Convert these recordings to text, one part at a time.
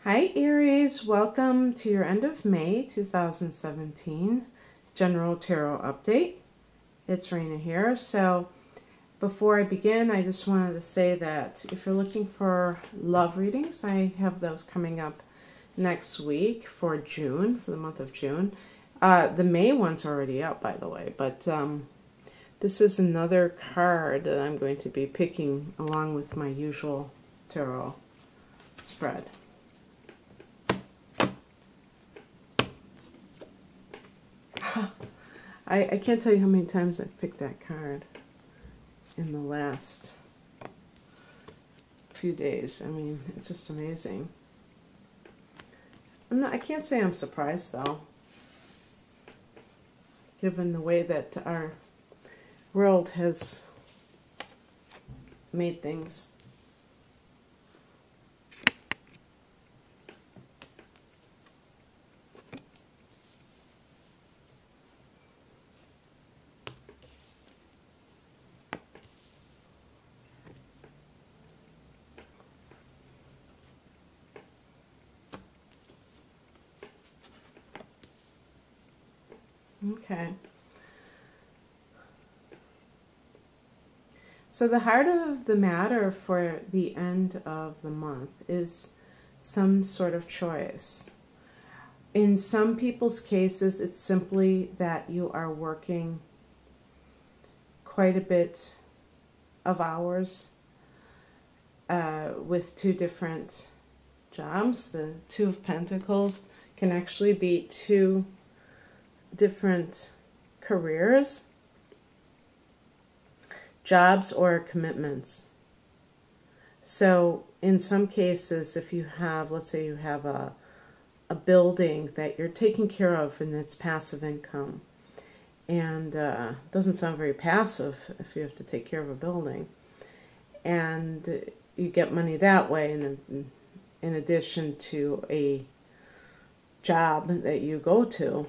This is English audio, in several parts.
Hi Aries, welcome to your end of May 2017 General Tarot Update. It's Raina here. So before I begin, I just wanted to say that if you're looking for love readings, I have those coming up next week for June, for the month of June. The May one's already out, by the way, but this is another card that I'm going to be picking along with my usual tarot spread. I can't tell you how many times I've picked that card in the last few days. I mean, it's just amazing. I can't say I'm surprised, though, given the way that our world has made things. Okay. So the heart of the matter for the end of the month is some sort of choice. In some people's cases, it's simply that you are working quite a bit of hours with two different jobs. The Two of Pentacles can actually be two different careers, jobs, or commitments. So in some cases, if you have, let's say you have a building that you're taking care of and it's passive income, and doesn't sound very passive if you have to take care of a building, and you get money that way in addition to a job that you go to,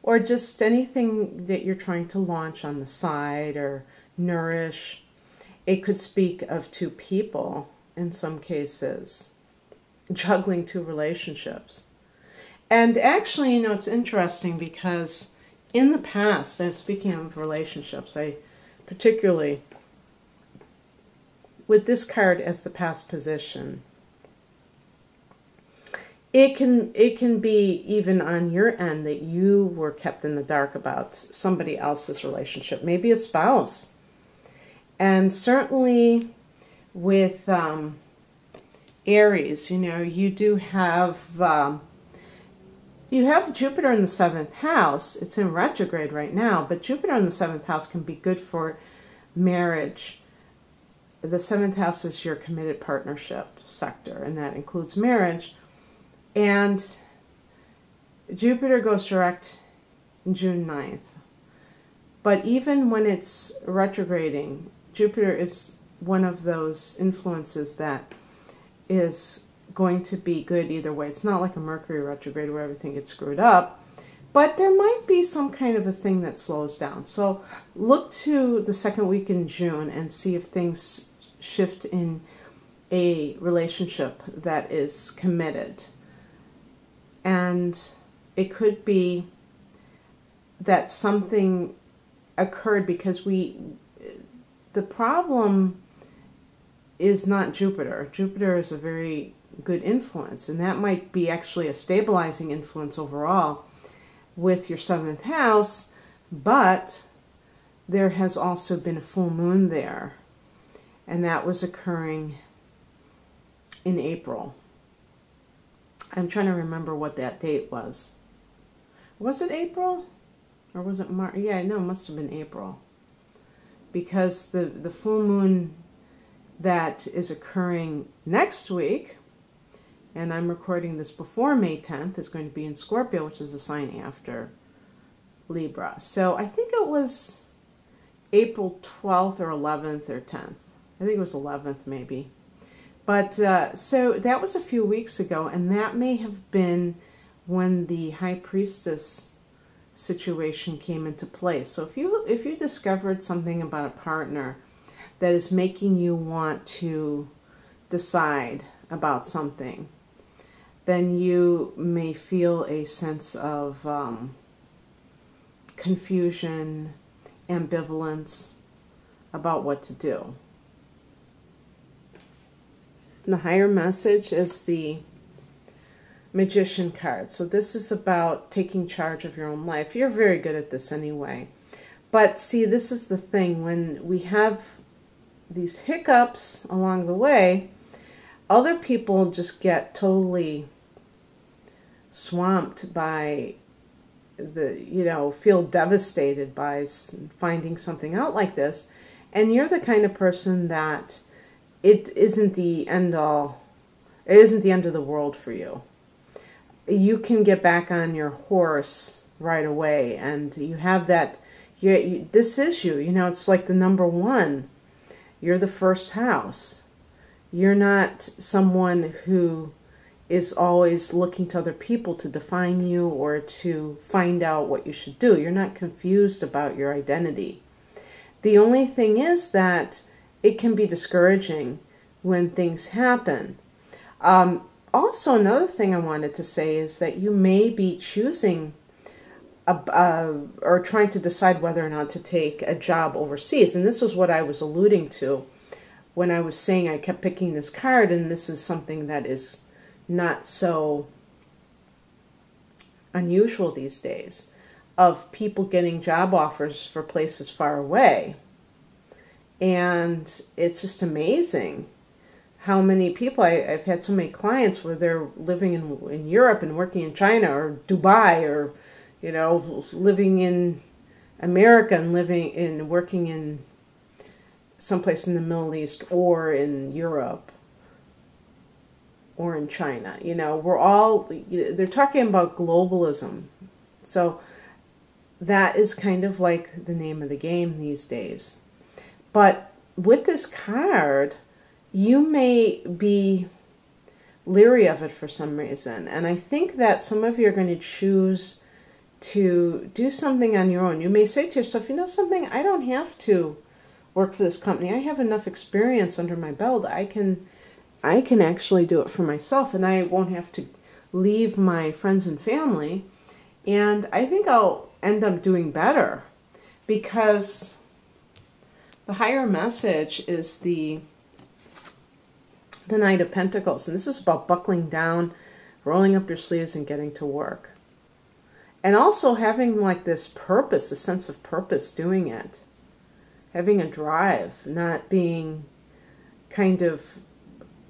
or just anything that you're trying to launch on the side or nourish. It could speak of two people in some cases, juggling two relationships. And actually, you know, it's interesting because in the past, and speaking of relationships, I particularly, with this card as the past position, it can be even on your end that you were kept in the dark about somebody else's relationship, maybe a spouse. And certainly with Aries, you know, you do have Jupiter in the 7th house. It's in retrograde right now, but Jupiter in the 7th house can be good for marriage. The 7th house is your committed partnership sector, and that includes marriage. And Jupiter goes direct June 9th. But even when it's retrograding, Jupiter is one of those influences that is going to be good either way. It's not like a Mercury retrograde where everything gets screwed up, but there might be some kind of a thing that slows down. So look to the second week in June and see if things shift in a relationship that is committed. And it could be that something occurred because the problem is not Jupiter. Jupiter is a very good influence, and that might be actually a stabilizing influence overall with your 7th house, but there has also been a full moon there, and that was occurring in April. I'm trying to remember what that date was. Was it April? Or was it March? Yeah, no, it must have been April. Because the full moon that is occurring next week, and I'm recording this before May 10th, is going to be in Scorpio, which is a sign after Libra. So I think it was April 12th or 11th or 10th. I think it was 11th maybe. But so that was a few weeks ago, and that may have been when the High Priestess situation came into place. So if you discovered something about a partner that is making you want to decide about something, then you may feel a sense of confusion, ambivalence about what to do. And the higher message is the Magician card. So this is about taking charge of your own life. You're very good at this anyway. But see, this is the thing. When we have these hiccups along the way, other people just get totally swamped by feel devastated by finding something out like this. And you're the kind of person that it isn't the end all, it isn't the end of the world for you. You can get back on your horse right away, and you have that, this is you, it's like the number one. You're the first house. You're not someone who is always looking to other people to define you or to find out what you should do. You're not confused about your identity. The only thing is that it can be discouraging when things happen. Also, another thing I wanted to say is that you may be choosing or trying to decide whether or not to take a job overseas. And this is what I was alluding to when I was saying I kept picking this card, and this is something that is not so unusual these days, of people getting job offers for places far away. And it's just amazing how many people, I've had so many clients where they're living in Europe and working in China or Dubai, or living in America and working in someplace in the Middle East or in Europe or in China. They're talking about globalism. So that is kind of like the name of the game these days. But with this card, you may be leery of it for some reason. And I think that some of you are going to choose to do something on your own. You may say to yourself, something, I don't have to work for this company. I have enough experience under my belt. I can actually do it for myself, and I won't have to leave my friends and family. And I think I'll end up doing better, because the higher message is the Knight of Pentacles. And this is about buckling down, rolling up your sleeves, and getting to work. And also having like this purpose, a sense of purpose doing it. Having a drive, not being kind of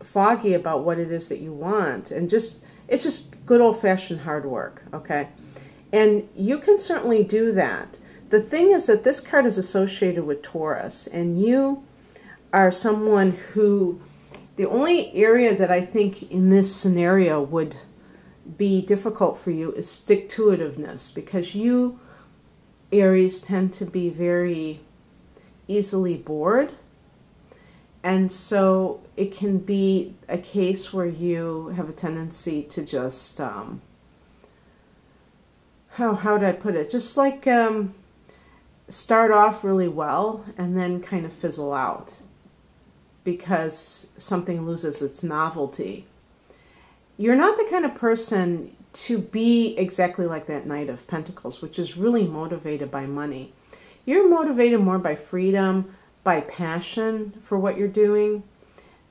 foggy about what it is that you want. And it's just good old-fashioned hard work, okay? And you can certainly do that. The thing is that this card is associated with Taurus, and you are someone who, the only area that I think in this scenario would be difficult for you is stick-to-itiveness, because you, Aries, tend to be very easily bored. And so it can be a case where you have a tendency to just, how do I put it? Just like start off really well and then kind of fizzle out because something loses its novelty. You're not the kind of person to be exactly like that Knight of Pentacles, which is really motivated by money. You're motivated more by freedom, by passion for what you're doing,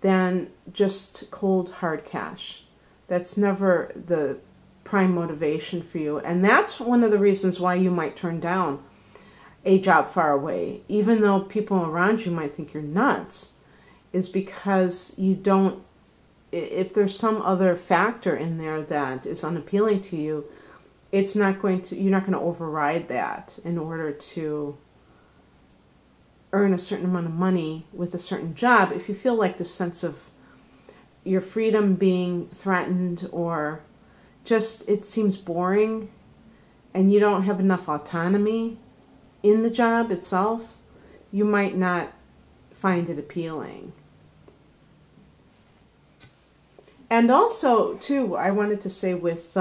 than just cold, hard cash. That's never the prime motivation for you. And that's one of the reasons why you might turn down a job far away, even though people around you might think you're nuts, is because you don't, if there's some other factor in there that is unappealing to you, it's not going to, you're not going to override that in order to earn a certain amount of money with a certain job. If you feel like the sense of your freedom being threatened, or just it seems boring and you don't have enough autonomy in the job itself, you might not find it appealing. And also, too, I wanted to say with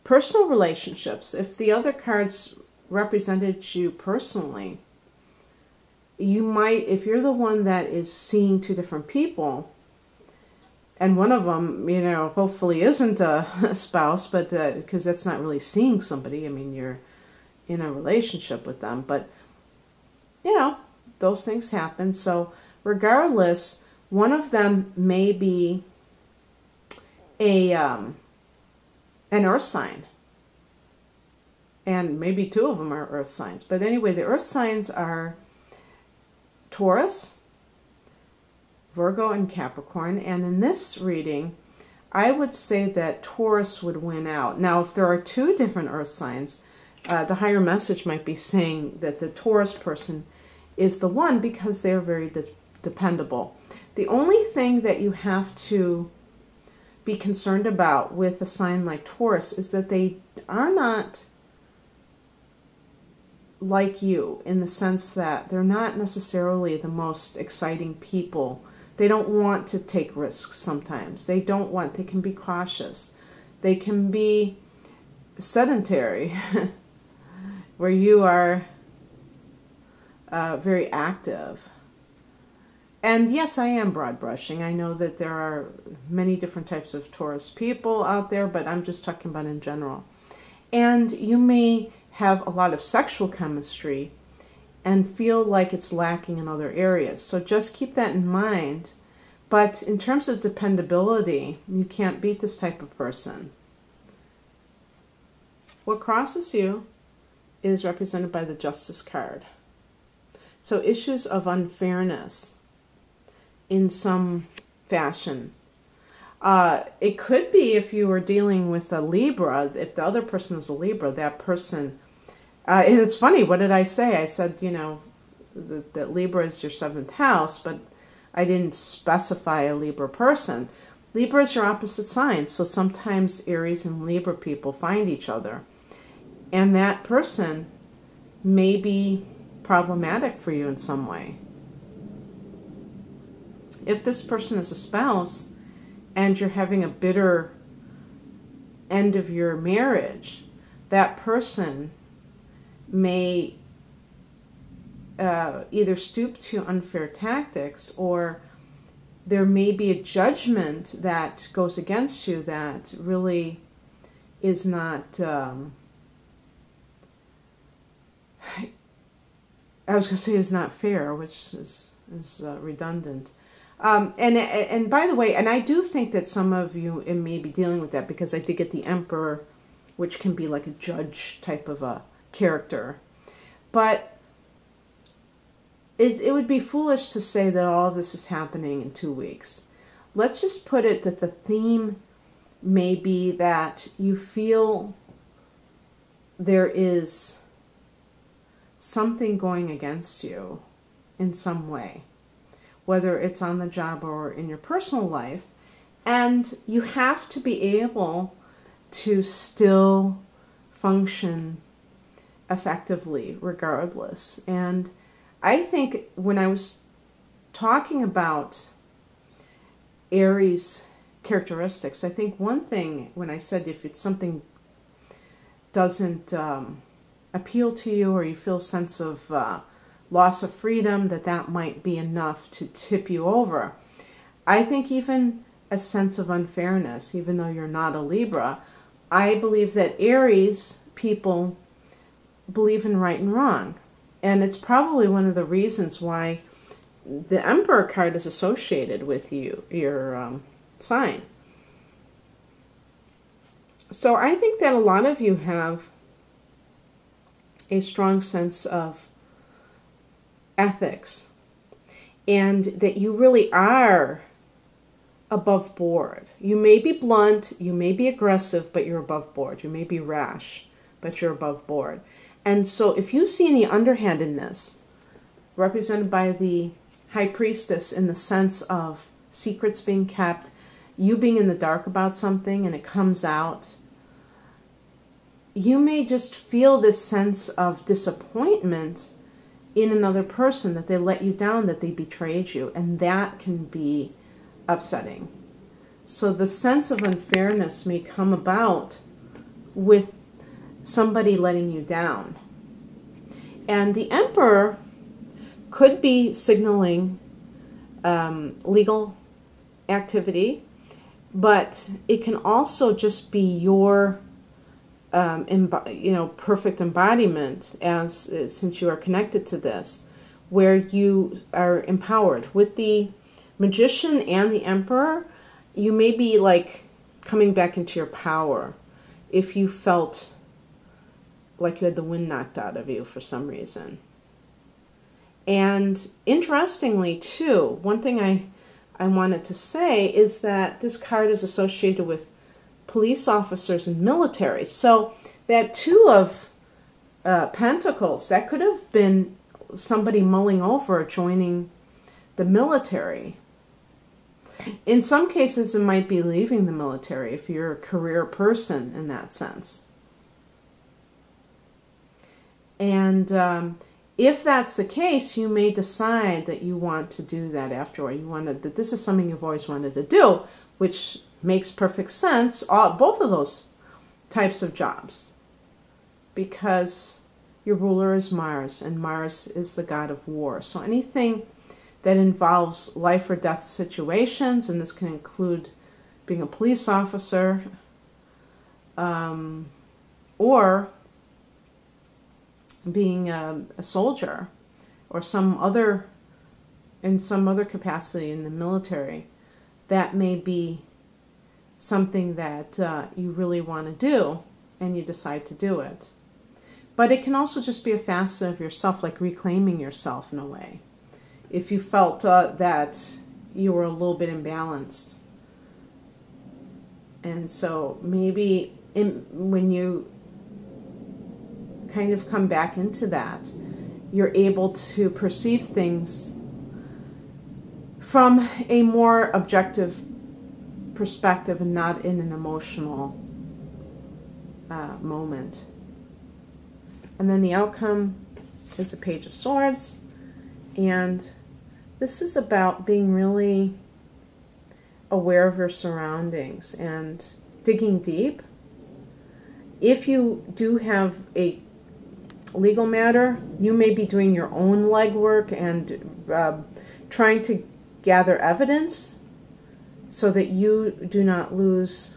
personal relationships, if the other cards represented you personally, you might, if you're the one that is seeing two different people, And one of them, you know, hopefully isn't a spouse, but because that's not really seeing somebody. I mean, you're in a relationship with them, but you know, those things happen. So regardless, one of them may be an earth sign, and maybe two of them are earth signs. But anyway, the earth signs are Taurus, Virgo, and Capricorn. And in this reading, I would say that Taurus would win out. Now, if there are two different earth signs, the higher message might be saying that the Taurus person is the one because they're very dependable. The only thing that you have to be concerned about with a sign like Taurus is that they are not like you, in the sense that they're not necessarily the most exciting people. They don't want to take risks sometimes. They can be cautious. They can be sedentary, where you are very active. And yes, I am broad brushing. I know that there are many different types of Taurus people out there, but I'm just talking about in general. And you may have a lot of sexual chemistry and feel like it's lacking in other areas. So just keep that in mind. But in terms of dependability, you can't beat this type of person. What crosses you is represented by the Justice card. So issues of unfairness in some fashion. It could be if you were dealing with a Libra, if the other person is a Libra, that person, and it's funny, what did I say? I said, you know, that Libra is your 7th house, but I didn't specify a Libra person. Libra is your opposite sign, so sometimes Aries and Libra people find each other. And that person may be problematic for you in some way. If this person is a spouse and you're having a bitter end of your marriage, that person may either stoop to unfair tactics, or there may be a judgment that goes against you that really is not, I was going to say is not fair, which is redundant. And by the way, and I do think that some of you may be dealing with that, because I did get the Emperor, which can be like a judge type of a character. But it would be foolish to say that all of this is happening in 2 weeks. Let's just put it that the theme may be that you feel there is something going against you in some way, whether it's on the job or in your personal life, and you have to be able to still function effectively regardless. And I think when I was talking about Aries characteristics, I think one thing when I said if it's something doesn't appeal to you, or you feel a sense of loss of freedom, that might be enough to tip you over. I think even a sense of unfairness, even though you're not a Libra, I believe that Aries people believe in right and wrong. And it's probably one of the reasons why the Emperor card is associated with your sign. So I think that a lot of you have a strong sense of ethics, and that you really are above board. You may be blunt, you may be aggressive, but you're above board. You may be rash, but you're above board. And so if you see any underhandedness, represented by the High Priestess, in the sense of secrets being kept, you being in the dark about something and it comes out, you may just feel this sense of disappointment in another person, that they let you down, that they betrayed you, and that can be upsetting. So the sense of unfairness may come about with somebody letting you down. And the Emperor could be signaling legal activity. But it can also just be your perfect embodiment, as since you are connected to this, where you are empowered. With the Magician and the Emperor, you may be like coming back into your power if you felt like you had the wind knocked out of you for some reason. And interestingly too, one thing I wanted to say is that this card is associated with police officers and military. So that Two of Pentacles, that could have been somebody mulling over joining the military. In some cases, it might be leaving the military if you're a career person in that sense. And if that's the case, you may decide that you want to do that afterward. That this is something you've always wanted to do, which makes perfect sense, both of those types of jobs, because your ruler is Mars, and Mars is the god of war. So anything that involves life or death situations, and this can include being a police officer, or being a soldier, or in some other capacity in the military, that may be something that you really want to do, and you decide to do it. But it can also just be a facet of yourself, like reclaiming yourself in a way. If you felt that you were a little bit imbalanced. And so maybe when you kind of come back into that, you're able to perceive things from a more objective perspective and not in an emotional moment. And then the outcome is the Page of Swords, and this is about being really aware of your surroundings and digging deep. If you do have a legal matter, you may be doing your own legwork and trying to gather evidence so that you do not lose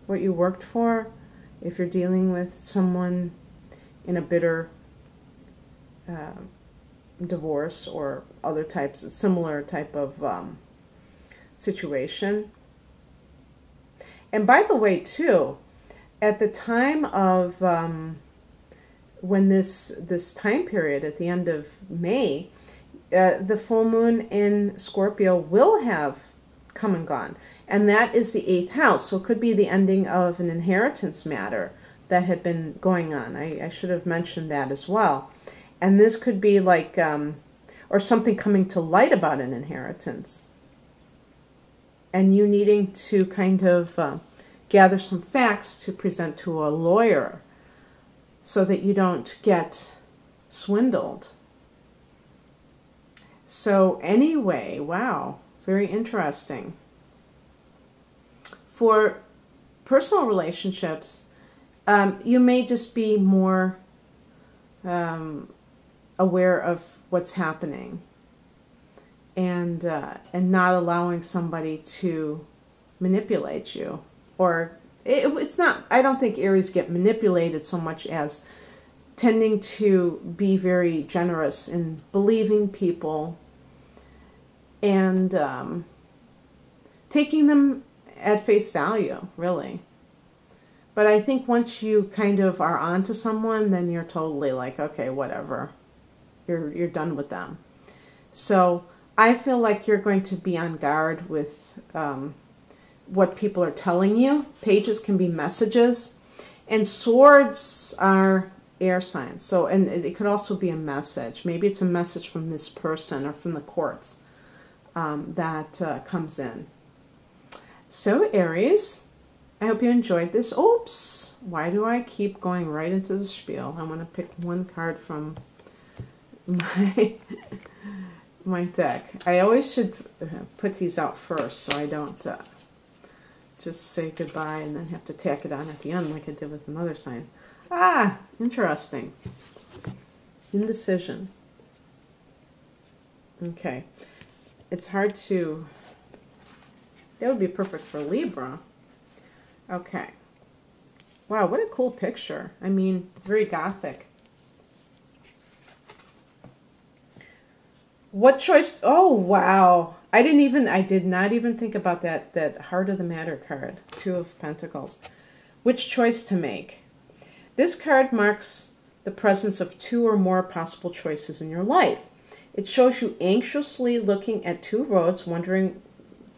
what you worked for. If you're dealing with someone in a bitter divorce or other types, similar type of situation. And by the way, too, at the time of when this time period, at the end of May, the full moon in Scorpio will have come and gone. And that is the 8th house. So it could be the ending of an inheritance matter that had been going on. I should have mentioned that as well. And this could be like, or something coming to light about an inheritance. And you needing to kind of gather some facts to present to a lawyer so that you don't get swindled. So anyway, wow, very interesting. For personal relationships, you may just be more aware of what's happening, and not allowing somebody to manipulate you. Or it's not, I don't think Aries get manipulated so much as tending to be very generous in believing people and taking them at face value, really. But I think once you kind of are onto someone, then you're totally like, okay, whatever. You're done with them. So I feel like you're going to be on guard with what people are telling you. Pages can be messages, and swords are air signs. So, and it could also be a message. Maybe it's a message from this person or from the courts that comes in. So Aries, I hope you enjoyed this. Oops, why do I keep going right into the spiel? I want to pick one card from my deck. I always should put these out first so I don't just say goodbye and then have to tack it on at the end like I did with another sign. Ah, interesting. Indecision. Okay. It's hard to That would be perfect for Libra. Okay. Wow, what a cool picture. I mean, very gothic. What choice? Oh, wow. I did not even think about that Heart of the Matter card. Two of Pentacles. Which choice to make? This card marks the presence of two or more possible choices in your life. It shows you anxiously looking at two roads, wondering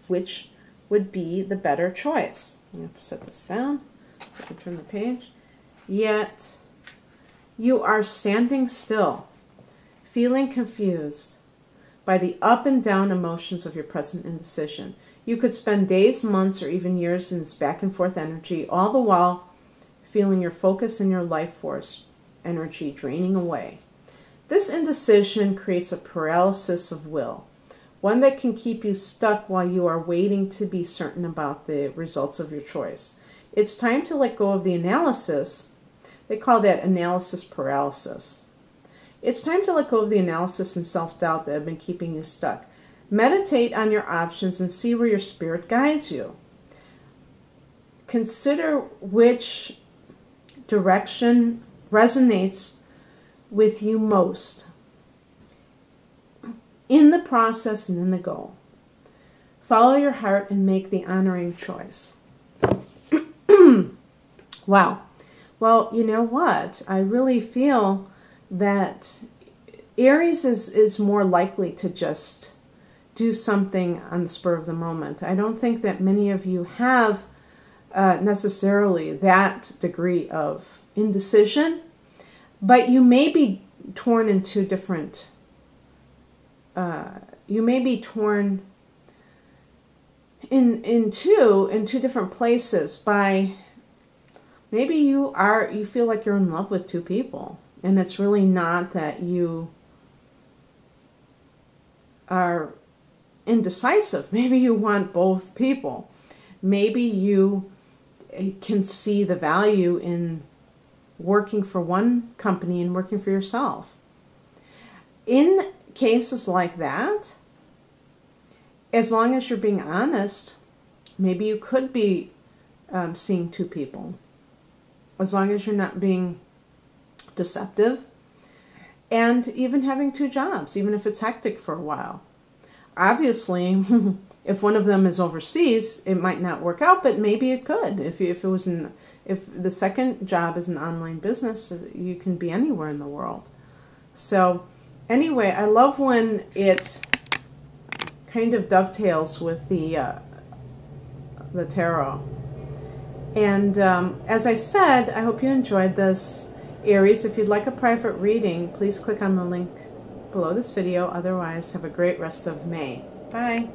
which would be the better choice. I'm going to set this down so I can turn the page. Yet, you are standing still, feeling confused by the up and down emotions of your present indecision. You could spend days, months, or even years in this back and forth energy, all the while feeling your focus and your life force energy draining away. This indecision creates a paralysis of will, one that can keep you stuck while you are waiting to be certain about the results of your choice. It's time to let go of the analysis. They call that analysis paralysis. It's time to let go of the analysis and self-doubt that have been keeping you stuck. Meditate on your options and see where your spirit guides you. Consider which direction resonates with you most in the process and in the goal. Follow your heart and make the honoring choice. Wow. Well, you know what? I really feel that Aries is more likely to just do something on the spur of the moment. I don't think that many of you have necessarily that degree of indecision, but you may be torn into different, you may be torn in two different places by, maybe you feel like you're in love with two people, and it's really not that you are indecisive. Maybe you want both people. Maybe you can see the value in working for one company and working for yourself. In cases like that, as long as you're being honest, maybe you could be seeing two people. As long as you're not being deceptive, and even having two jobs, even if it's hectic for a while. Obviously, if one of them is overseas, it might not work out, but maybe it could. If the second job is an online business, you can be anywhere in the world. So anyway, I love when it kind of dovetails with the tarot. And as I said, I hope you enjoyed this. Aries, if you'd like a private reading, please click on the link below this video. Otherwise, have a great rest of May. Bye.